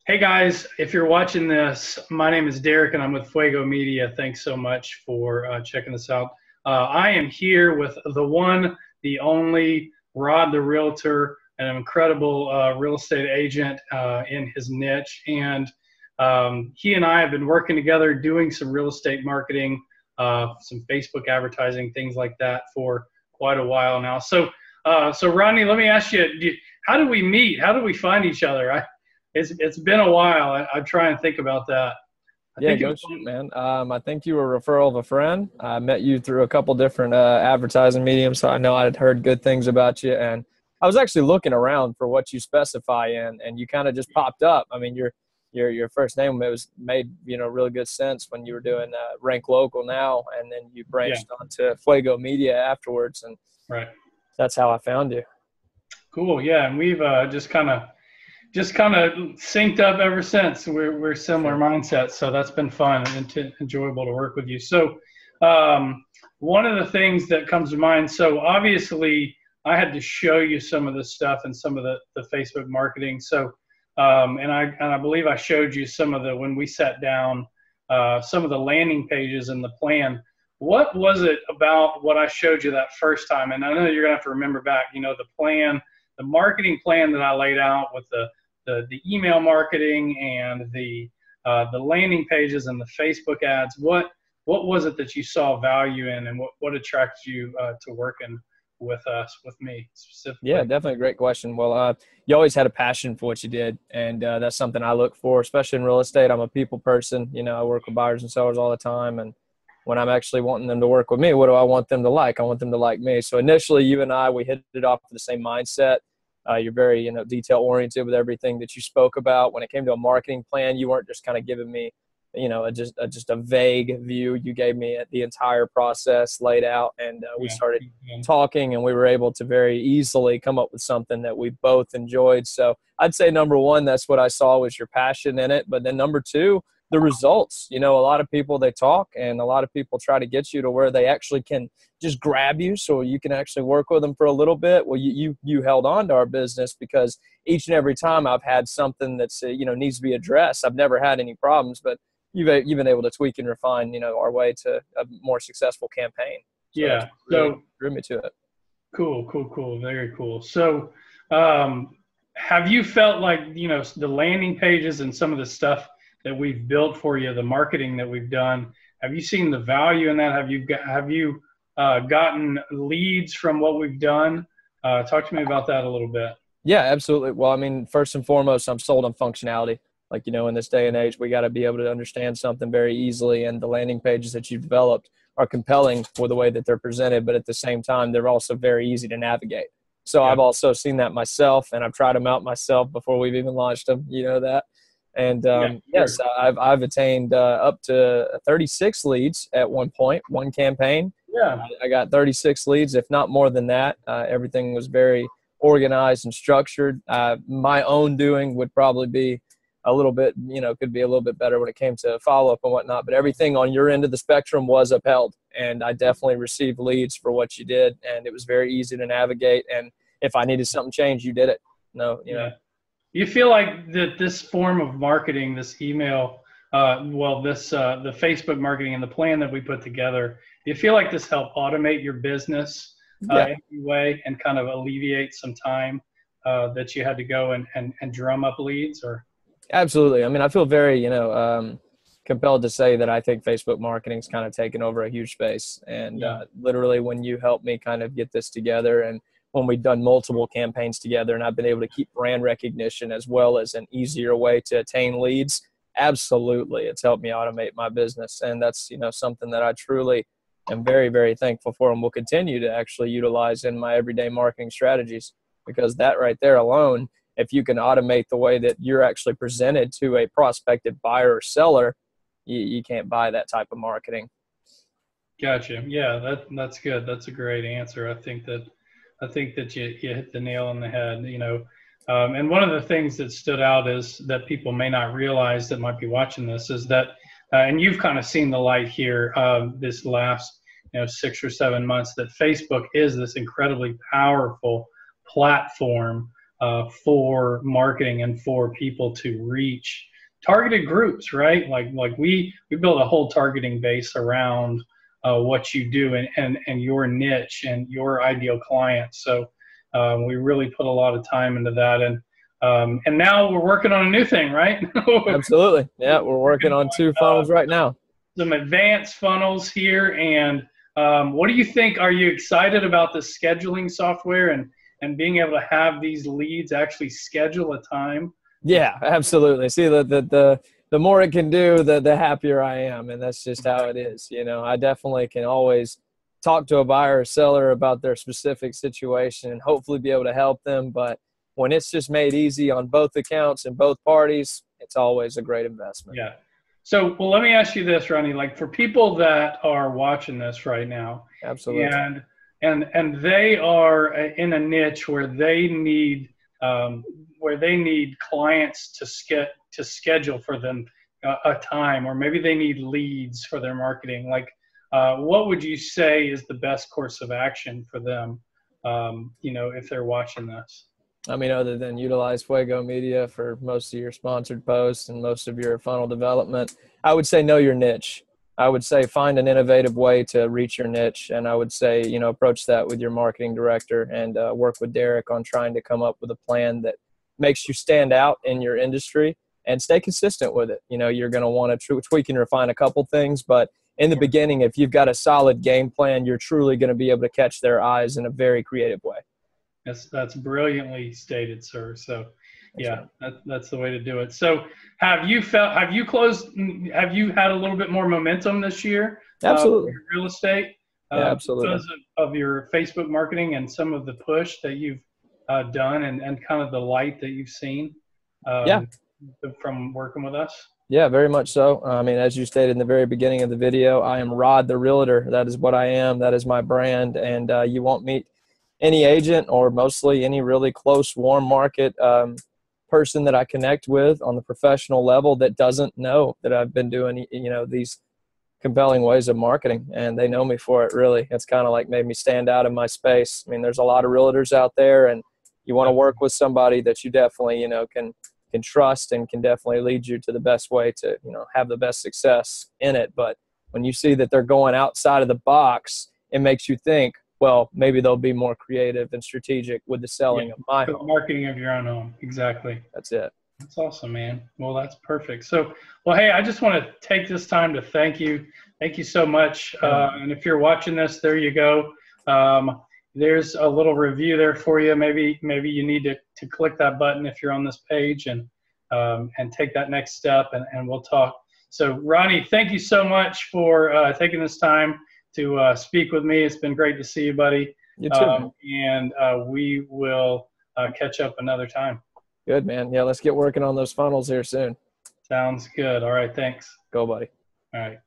Hey guys, if you're watching this, my name is Derek and I'm with Fuego Media. Thanks so much for checking this out. I am here with the one, the only Rod the Realtor, an incredible real estate agent in his niche. And he and I have been working together doing some real estate marketing, some Facebook advertising, things like that for quite a while now. So Rodney, let me ask you, how did we meet? How did we find each other? It's been a while. I'm trying to think about that. Go shoot, man. I think you were a referral of a friend. I met you through a couple different advertising mediums, so I know I had heard good things about you. And I was actually looking around for what you specify in, and you kind of just popped up. I mean, your first name made really good sense when you were doing Rank Local now, and then you branched onto Fuego Media afterwards, and that's how I found you. Cool, yeah, and we've just kind of synced up ever since. We're similar mindsets, so that's been fun and enjoyable to work with you. So one of the things that comes to mind, so obviously I had to show you some of this stuff and some of the Facebook marketing. So and I believe I showed you some of when we sat down, some of the landing pages and the plan. What was it about what I showed you that first time? And I know you're gonna have to remember back, the plan, the marketing plan that I laid out with the email marketing and the landing pages and the Facebook ads. What was it that you saw value in, and what attracted you to working with me specifically? Yeah, definitely a great question. Well, you always had a passion for what you did, and that's something I look for, especially in real estate. I'm a people person. I work with buyers and sellers all the time, and when I'm actually wanting them to work with me, what do I want them to like? I want them to like me. So initially, you and I, we hit it off with the same mindset. You're very, detail oriented with everything that you spoke about. When it came to a marketing plan, you weren't just kind of giving me, just a vague view. You gave me the entire process laid out, and we started talking, and we were able to very easily come up with something that we both enjoyed. So I'd say number one, that's what I saw was your passion in it. But then number two, the results. A lot of people, they talk, and a lot of people try to get you to where they actually can just grab you so you can actually work with them for a little bit. Well, you held on to our business because each and every time I've had something that's, needs to be addressed, I've never had any problems, but you've been able to tweak and refine, our way to a more successful campaign. So really drew me to it. Cool. Very cool. So have you felt like, the landing pages and some of the stuff that we've built for you, the marketing that we've done, have you seen the value in that? Have you gotten leads from what we've done? Talk to me about that a little bit. Yeah, absolutely. Well, I mean, first and foremost, I'm sold on functionality. Like, in this day and age, we got to be able to understand something very easily. And the landing pages that you've developed are compelling for the way that they're presented, but at the same time, they're also very easy to navigate. So I've also seen that myself, and I've tried them out myself before we've even launched them. You know that. And yes, I've attained up to 36 leads at one point, one campaign. Yeah, I got 36 leads, if not more than that. Everything was very organized and structured. My own doing would probably be a little bit, could be a little bit better when it came to follow-up and whatnot. But everything on your end of the spectrum was upheld, and I definitely received leads for what you did, and it was very easy to navigate. And if I needed something changed, you did it. You feel like that this form of marketing, this email, the Facebook marketing and the plan that we put together, do you feel like this helped automate your business in any way and kind of alleviate some time that you had to go and drum up leads? Or Absolutely. I mean, I feel very, compelled to say that I think Facebook marketing's kind of taken over a huge space. And literally when you helped me kind of get this together, and when we've done multiple campaigns together, and I've been able to keep brand recognition as well as an easier way to attain leads, absolutely, it's helped me automate my business. And that's, something that I truly am very, very thankful for, and will continue to actually utilize in my everyday marketing strategies, because that right there alone, if you can automate the way that you're actually presented to a prospective buyer or seller, you can't buy that type of marketing. Gotcha. Yeah, that's good. That's a great answer. I think that you hit the nail on the head. And one of the things that stood out is that people may not realize that might be watching this is that, and you've kind of seen the light here this last 6 or 7 months, that Facebook is this incredibly powerful platform for marketing and for people to reach targeted groups, right? Like we built a whole targeting base around what you do and your niche and your ideal client. So we really put a lot of time into that, and now we're working on a new thing, right? Absolutely. Yeah, we're working on 2 funnels right now. Some advanced funnels here, and what do you think? Are you excited about the scheduling software and being able to have these leads actually schedule a time? Yeah, absolutely. See, the more it can do, the happier I am, and that's just how it is. You know, I definitely can always talk to a buyer or seller about their specific situation and hopefully be able to help them. But when it's just made easy on both accounts and both parties, it's always a great investment. Yeah. So, well, let me ask you this, Ronnie. Like for people that are watching this right now, absolutely, and they are in a niche where they need clients to schedule for them a time, or maybe they need leads for their marketing. Like, what would you say is the best course of action for them? If they're watching this. I mean, other than utilize Fuego Media for most of your sponsored posts and most of your funnel development, I would say know your niche. I would say find an innovative way to reach your niche. And I would say, approach that with your marketing director and work with Derek on trying to come up with a plan that makes you stand out in your industry and stay consistent with it. You're going to want to tweak and refine a couple things, but in the beginning, if you've got a solid game plan, you're truly going to be able to catch their eyes in a very creative way. That's brilliantly stated, sir. So yeah, that's the way to do it. So have you had a little bit more momentum this year? Absolutely. For real estate? Yeah, absolutely. Because of your Facebook marketing and some of the push that you've done and kind of the light that you've seen from working with us? Yeah, very much so. I mean, as you stated in the very beginning of the video, I am Rod the Realtor. That is what I am. That is my brand. And you won't meet any agent or mostly any really close, warm market person that I connect with on the professional level that doesn't know that I've been doing, these compelling ways of marketing, and they know me for it. Really, it's kind of like made me stand out in my space. I mean, there's a lot of realtors out there, and you want to work with somebody that you definitely, can trust and can definitely lead you to the best way to, have the best success in it. But when you see that they're going outside of the box, it makes you think, well, maybe they'll be more creative and strategic with the selling of my home. Marketing of your own home. Exactly. That's it. That's awesome, man. Well, that's perfect. So, well, hey, I just want to take this time to thank you. Thank you so much. And if you're watching this, there you go. There's a little review there for you. Maybe you need to click that button if you're on this page and take that next step, and we'll talk. So, Ronnie, thank you so much for taking this time to speak with me. It's been great to see you, buddy. You too. And we will catch up another time. Good, man. Yeah, let's get working on those funnels here soon. Sounds good. All right, thanks. Go, buddy. All right.